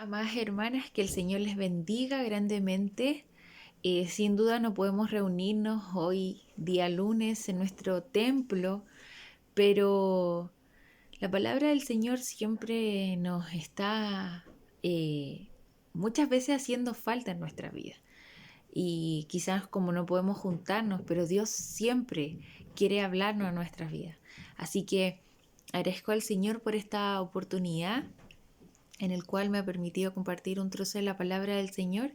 Amadas hermanas, que el Señor les bendiga grandemente. Sin duda no podemos reunirnos hoy, día lunes, en nuestro templo, pero la palabra del Señor siempre nos está eh, muchas veces haciendo falta en nuestra vida. Y quizás como no podemos juntarnos, pero Dios siempre quiere hablarnos a nuestras vidas. Así que agradezco al Señor por esta oportunidad en el cual me ha permitido compartir un trozo de la palabra del Señor.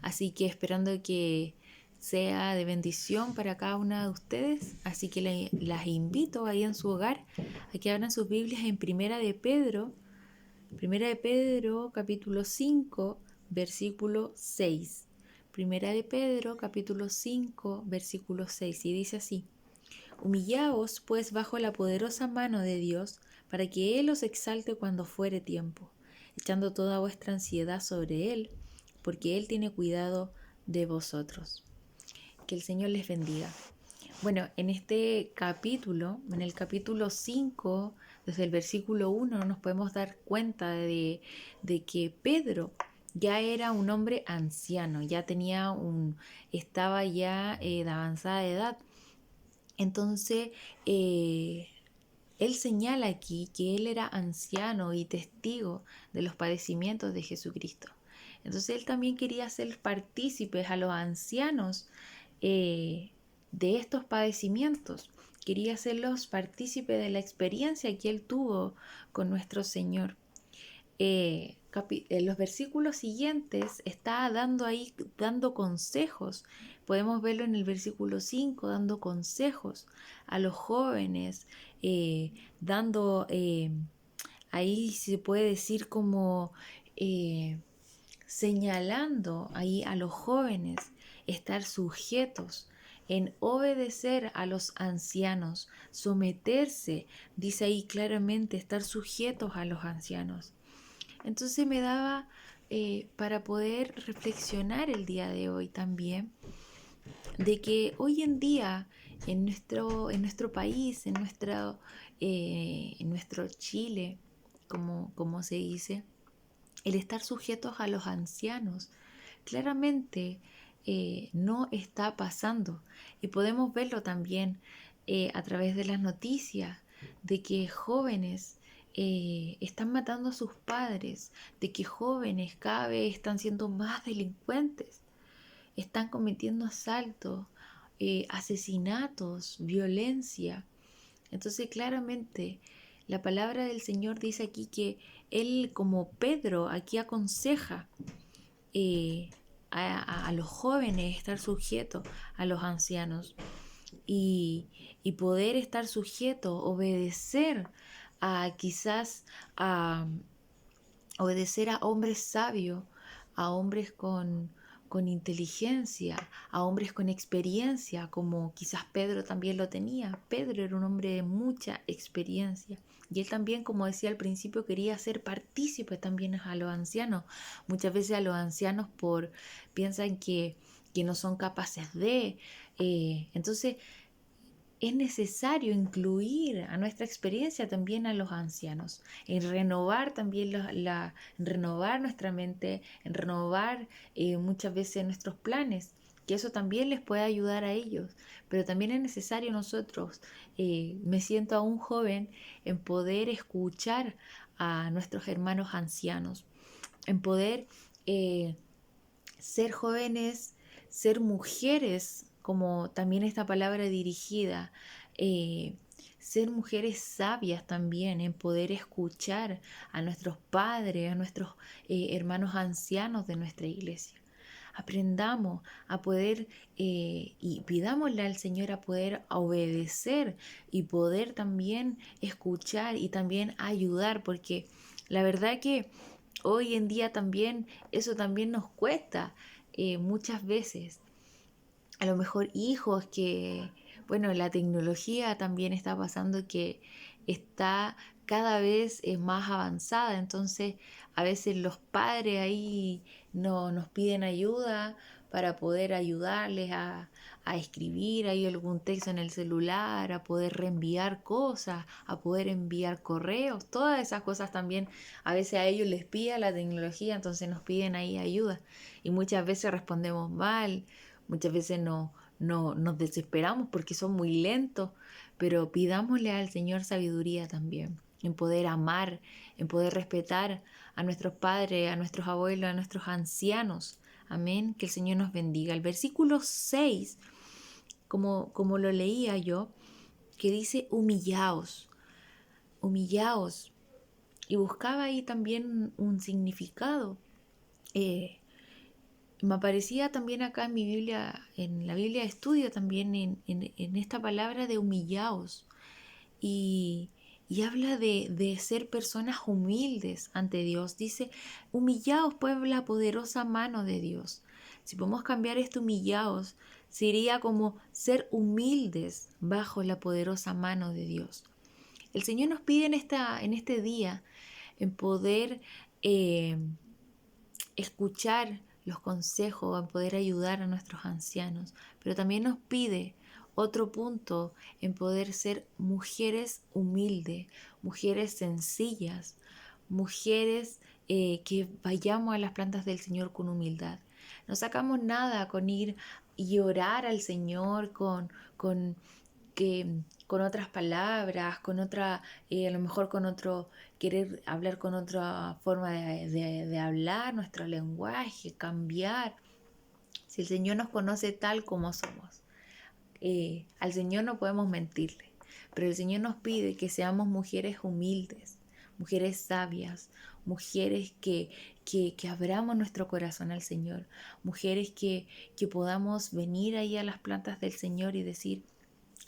Así que esperando que sea de bendición para cada una de ustedes. Así que las invito ahí en su hogar a que abran sus Biblias en Primera de Pedro capítulo 5 versículo 6. Primera de Pedro capítulo 5 versículo 6 y dice así: Humillaos pues bajo la poderosa mano de Dios, para que Él os exalte cuando fuere tiempo, echando toda vuestra ansiedad sobre Él, porque Él tiene cuidado de vosotros. Que el Señor les bendiga. Bueno, en este capítulo, en el capítulo 5, desde el versículo 1, nos podemos dar cuenta de que Pedro ya era un hombre anciano, estaba ya de avanzada edad. Entonces, eh, él señala aquí que él era anciano y testigo de los padecimientos de Jesucristo. Entonces, él también quería ser partícipes a los ancianos eh, de estos padecimientos. Quería hacerlos partícipes de la experiencia que él tuvo con nuestro Señor. En los versículos siguientes está dando consejos. Podemos verlo en el versículo 5 dando consejos a los jóvenes, dando, ahí se puede decir como eh, señalando ahí a los jóvenes estar sujetos en obedecer a los ancianos, someterse, dice ahí claramente, estar sujetos a los ancianos. Entonces me daba para poder reflexionar el día de hoy también de que hoy en día en nuestro país, en nuestro Chile, como se dice, el estar sujetos a los ancianos claramente no está pasando. Y podemos verlo también a través de las noticias, de que jóvenes están matando a sus padres, de que jóvenes cada vez están siendo más delincuentes, están cometiendo asaltos, asesinatos, violencia. Entonces claramente la palabra del Señor dice aquí que Él, como Pedro, aquí aconseja eh, a los jóvenes estar sujetos a los ancianos y, y poder estar sujetos, obedecer a quizás a obedecer a hombres sabios, a hombres con inteligencia, a hombres con experiencia, como quizás Pedro también lo tenía. Pedro era un hombre de mucha experiencia. Y él también, como decía al principio, quería ser partícipe también a los ancianos. Muchas veces a los ancianos piensan que no son capaces de. Entonces, es necesario incluir a nuestra experiencia también a los ancianos, en renovar también en renovar nuestra mente, en renovar muchas veces nuestros planes, que eso también les puede ayudar a ellos. Pero también es necesario nosotros, me siento aún joven, en poder escuchar a nuestros hermanos ancianos, en poder ser jóvenes, ser mujeres, como también esta palabra dirigida, eh, ser mujeres sabias también, en poder escuchar a nuestros padres, a nuestros hermanos ancianos de nuestra iglesia. Aprendamos a poder y pidámosle al Señor a poder obedecer y poder también escuchar y también ayudar, porque la verdad que hoy en día también eso también nos cuesta muchas veces. A lo mejor hijos que, bueno, la tecnología también está pasando que está cada vez más avanzada, entonces a veces los padres ahí no nos piden ayuda para poder ayudarles a escribir ahí algún texto en el celular, a poder reenviar cosas, a poder enviar correos, todas esas cosas también a veces a ellos les pide la tecnología, entonces nos piden ahí ayuda y muchas veces respondemos mal, muchas veces no nos desesperamos porque son muy lentos, pero pidámosle al Señor sabiduría también en poder amar, en poder respetar a nuestros padres, a nuestros abuelos, a nuestros ancianos. Amén, que el Señor nos bendiga. El versículo 6, como lo leía yo, que dice humillaos, humillaos. Y buscaba ahí también un significado. Eh, Me aparecía también acá en mi Biblia, en la Biblia de estudio también, en esta palabra de humillaos. Y, y habla de ser personas humildes ante Dios. Dice, humillaos pues la poderosa mano de Dios. Si podemos cambiar esto, humillaos, sería como ser humildes bajo la poderosa mano de Dios. El Señor nos pide en este día en poder eh, escuchar los consejos, en poder ayudar a nuestros ancianos, pero también nos pide otro punto en poder ser mujeres humildes, mujeres sencillas, mujeres que vayamos a las plantas del Señor con humildad. No sacamos nada con ir y orar al Señor con que con otras palabras, con otra, a lo mejor con otro, querer hablar con otra forma de hablar, nuestro lenguaje, cambiar. Si el Señor nos conoce tal como somos, al Señor no podemos mentirle, pero el Señor nos pide que seamos mujeres humildes, mujeres sabias, mujeres que abramos nuestro corazón al Señor, mujeres que podamos venir ahí a las plantas del Señor y decir,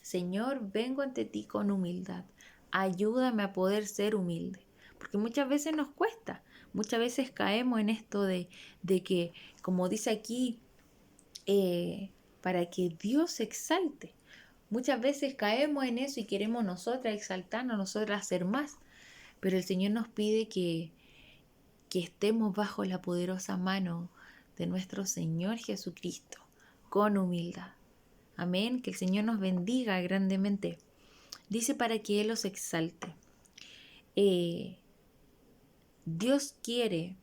Señor, vengo ante ti con humildad. Ayúdame a poder ser humilde. Porque muchas veces nos cuesta. Muchas veces caemos en esto de que, como dice aquí, para que Dios se exalte. Muchas veces caemos en eso y queremos nosotras exaltarnos, nosotras ser más. Pero el Señor nos pide que estemos bajo la poderosa mano de nuestro Señor Jesucristo, con humildad. Amén, que el Señor nos bendiga grandemente. Dice para que Él los exalte. Dios quiere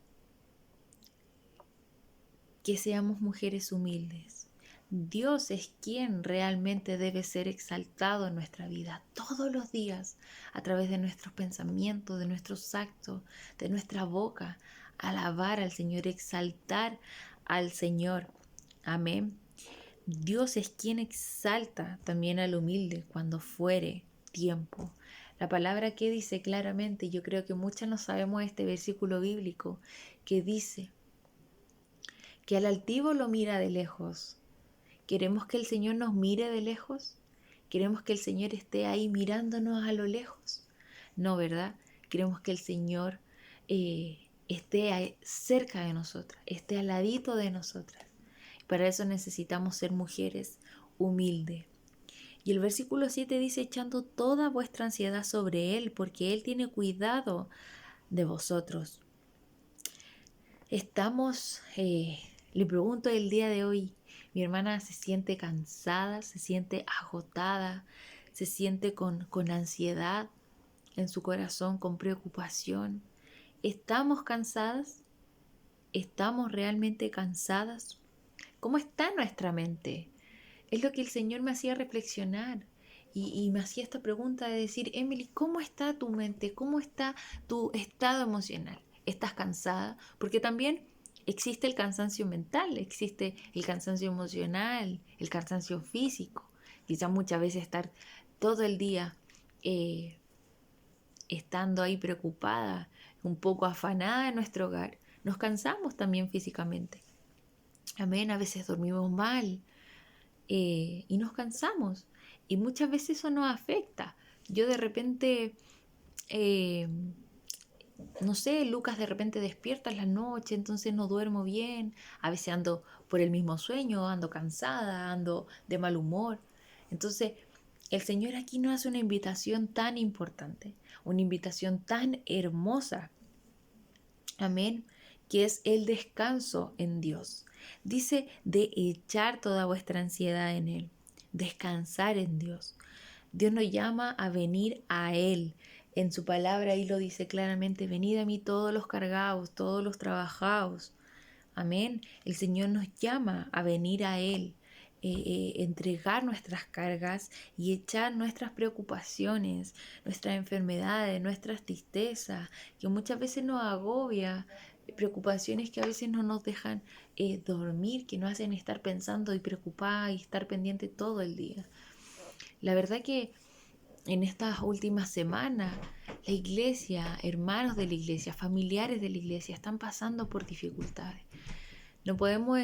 que seamos mujeres humildes. Dios es quien realmente debe ser exaltado en nuestra vida todos los días a través de nuestros pensamientos, de nuestros actos, de nuestra boca. Alabar al Señor, exaltar al Señor. Amén. Dios es quien exalta también al humilde cuando fuere tiempo. La palabra que dice claramente, yo creo que muchas no sabemos este versículo bíblico, que dice que al altivo lo mira de lejos. ¿Queremos que el Señor nos mire de lejos? ¿Queremos que el Señor esté ahí mirándonos a lo lejos? No, ¿verdad? Queremos que el Señor esté cerca de nosotras, esté al ladito de nosotras. Para eso necesitamos ser mujeres humildes. Y el versículo 7 dice, echando toda vuestra ansiedad sobre Él, porque Él tiene cuidado de vosotros. Le pregunto el día de hoy, mi hermana se siente cansada, se siente agotada, se siente con ansiedad en su corazón, con preocupación. ¿Estamos cansadas? ¿Estamos realmente cansadas? ¿Cómo está nuestra mente? Es lo que el Señor me hacía reflexionar y me hacía esta pregunta de decir, Emily, ¿cómo está tu mente? ¿Cómo está tu estado emocional? ¿Estás cansada? Porque también existe el cansancio mental, existe el cansancio emocional, el cansancio físico. Quizás muchas veces estar todo el día eh, estando ahí preocupada, un poco afanada en nuestro hogar. Nos cansamos también físicamente. Amén, a veces dormimos mal, y nos cansamos y muchas veces eso nos afecta. Yo de repente, eh, no sé, Lucas de repente despierta en la noche, entonces no duermo bien, a veces ando por el mismo sueño, ando cansada, ando de mal humor. Entonces, el Señor aquí nos hace una invitación tan importante, una invitación tan hermosa, amén, que es el descanso en Dios. Dice de echar toda vuestra ansiedad en Él, descansar en Dios. Dios nos llama a venir a Él. En su palabra ahí lo dice claramente, venid a mí todos los cargados, todos los trabajados. Amén. El Señor nos llama a venir a Él, entregar nuestras cargas y echar nuestras preocupaciones, nuestras enfermedades, nuestras tristezas, que muchas veces nos agobia, preocupaciones que a veces no nos dejan dormir, que nos hacen estar pensando y preocupada y estar pendiente todo el día. La verdad que en estas últimas semanas, la iglesia, hermanos de la iglesia, familiares de la iglesia, están pasando por dificultades. No podemos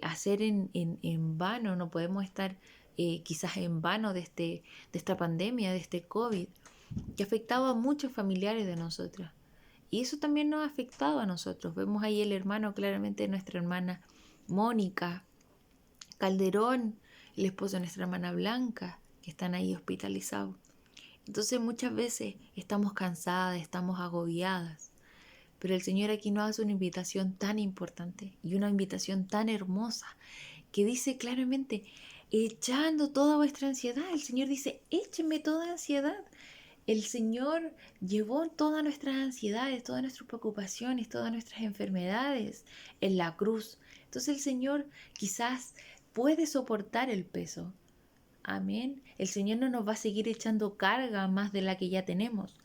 hacer en vano, no podemos estar quizás en vano de esta pandemia, de este COVID, que ha afectado a muchos familiares de nosotras. Y eso también nos ha afectado a nosotros. Vemos ahí el hermano, claramente nuestra hermana Mónica Calderón, el esposo de nuestra hermana Blanca, que están ahí hospitalizados. Entonces muchas veces estamos cansadas, estamos agobiadas. Pero el Señor aquí nos hace una invitación tan importante y una invitación tan hermosa que dice claramente, echando toda vuestra ansiedad. El Señor dice, échenme toda ansiedad. El Señor llevó todas nuestras ansiedades, todas nuestras preocupaciones, todas nuestras enfermedades en la cruz. Entonces el Señor quizás puede soportar el peso. Amén. El Señor no nos va a seguir echando carga más de la que ya tenemos.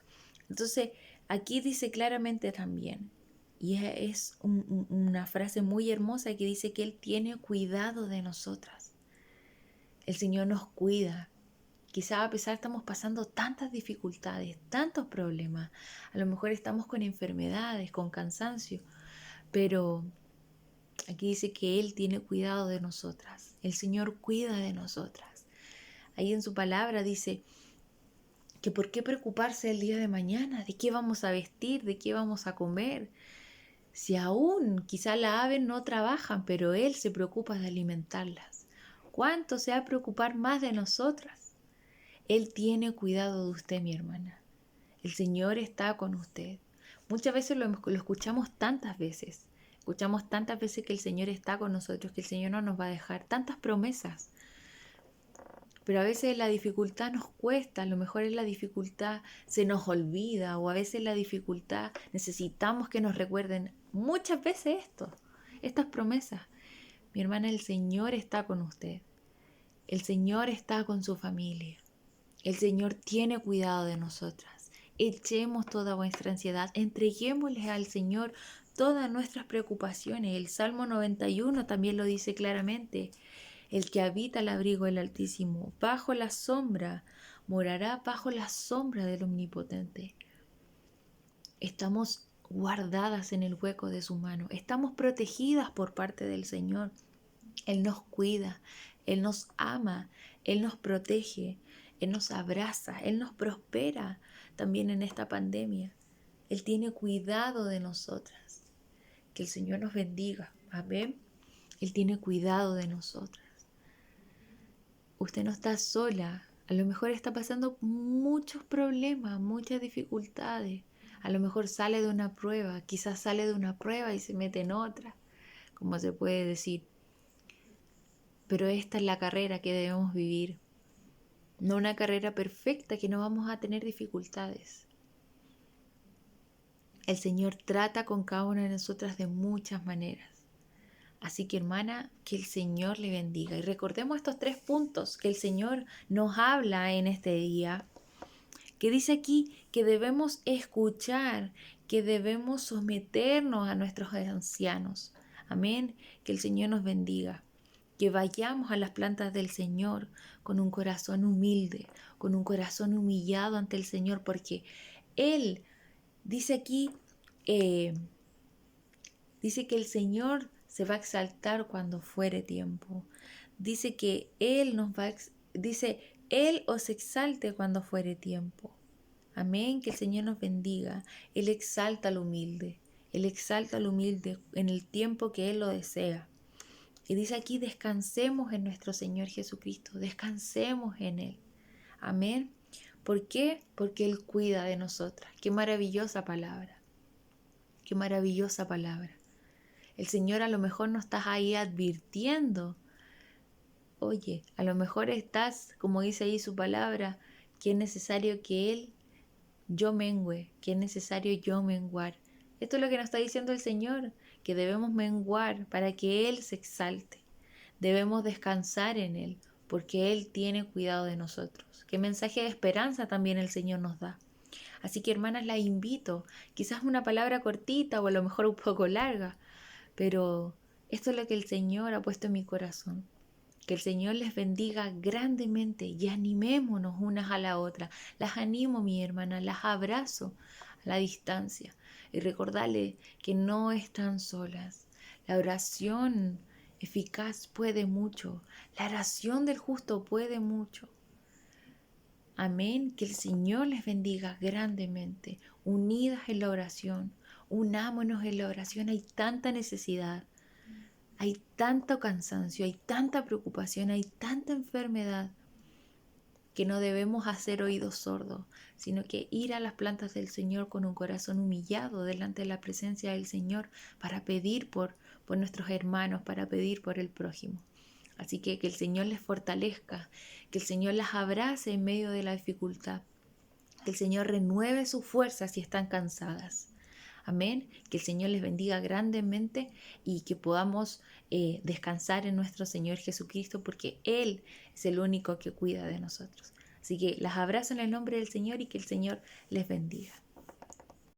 Entonces, aquí dice claramente también, y es una frase muy hermosa que dice que Él tiene cuidado de nosotras. El Señor nos cuida. Quizás a pesar estamos pasando tantas dificultades, tantos problemas. A lo mejor estamos con enfermedades, con cansancio, pero aquí dice que Él tiene cuidado de nosotras. El Señor cuida de nosotras. Ahí en su palabra dice que por qué preocuparse el día de mañana, de qué vamos a vestir, de qué vamos a comer. Si aún quizá las aves no trabajan, pero Él se preocupa de alimentarlas. ¿Cuánto se va a preocupar más de nosotras? Él tiene cuidado de usted, mi hermana. El Señor está con usted. Muchas veces lo escuchamos tantas veces. Escuchamos tantas veces que el Señor está con nosotros, que el Señor no nos va a dejar. Tantas promesas. Pero a veces la dificultad nos cuesta, a lo mejor en la dificultad se nos olvida o a veces la dificultad necesitamos que nos recuerden muchas veces estas promesas. Mi hermana, el Señor está con usted. El Señor está con su familia. El Señor tiene cuidado de nosotras. Echemos toda vuestra ansiedad, entreguémosle al Señor todas nuestras preocupaciones. El Salmo 91 también lo dice claramente. El que habita el abrigo del Altísimo, bajo la sombra, morará bajo la sombra del Omnipotente. Estamos guardadas en el hueco de su mano, estamos protegidas por parte del Señor. Él nos cuida, Él nos ama, Él nos protege, Él nos abraza, Él nos prospera también en esta pandemia. Él tiene cuidado de nosotras. Que el Señor nos bendiga. Amén. Él tiene cuidado de nosotras. Usted no está sola, a lo mejor está pasando muchos problemas, muchas dificultades, a lo mejor sale de una prueba, quizás sale de una prueba y se mete en otra, como se puede decir. Pero esta es la carrera que debemos vivir, no una carrera perfecta que no vamos a tener dificultades. El Señor trata con cada una de nosotras de muchas maneras. Así que hermana, que el Señor le bendiga. Y recordemos estos 3 puntos que el Señor nos habla en este día. Que dice aquí que debemos escuchar, que debemos someternos a nuestros ancianos. Amén. Que el Señor nos bendiga. Que vayamos a las plantas del Señor con un corazón humilde, con un corazón humillado ante el Señor. Porque Él, dice aquí, dice que el Señor se va a exaltar cuando fuere tiempo. Dice que Él Él os exalte cuando fuere tiempo. Amén, que el Señor nos bendiga. Él exalta al humilde. Él exalta al humilde en el tiempo que Él lo desea. Y dice aquí, descansemos en nuestro Señor Jesucristo. Descansemos en Él. Amén. ¿Por qué? Porque Él cuida de nosotras. Qué maravillosa palabra. Qué maravillosa palabra. El Señor a lo mejor no estás ahí advirtiendo. Oye, a lo mejor estás, como dice ahí su palabra, que es necesario que yo mengüe, que es necesario yo menguar. Esto es lo que nos está diciendo el Señor, que debemos menguar para que Él se exalte. Debemos descansar en Él, porque Él tiene cuidado de nosotros. Qué mensaje de esperanza también el Señor nos da. Así que hermanas, las invito, quizás una palabra cortita o a lo mejor un poco larga, pero esto es lo que el Señor ha puesto en mi corazón. Que el Señor les bendiga grandemente y animémonos unas a la otra. Las animo, mi hermana, las abrazo a la distancia y recordarles que no están solas. La oración eficaz puede mucho. La oración del justo puede mucho. Amén. Que el Señor les bendiga grandemente. Unidas en la oración. Unámonos en la oración. Hay tanta necesidad. Hay tanto cansancio, hay tanta preocupación, hay tanta enfermedad que no debemos hacer oídos sordos, sino que ir a las plantas del Señor con un corazón humillado delante de la presencia del Señor para pedir por nuestros hermanos, para pedir por el prójimo. Así que el Señor les fortalezca, que el Señor las abrace en medio de la dificultad, que el Señor renueve sus fuerzas si están cansadas. Amén. Que el Señor les bendiga grandemente y que podamos descansar en nuestro Señor Jesucristo porque Él es el único que cuida de nosotros. Así que las abrazo en el nombre del Señor y que el Señor les bendiga.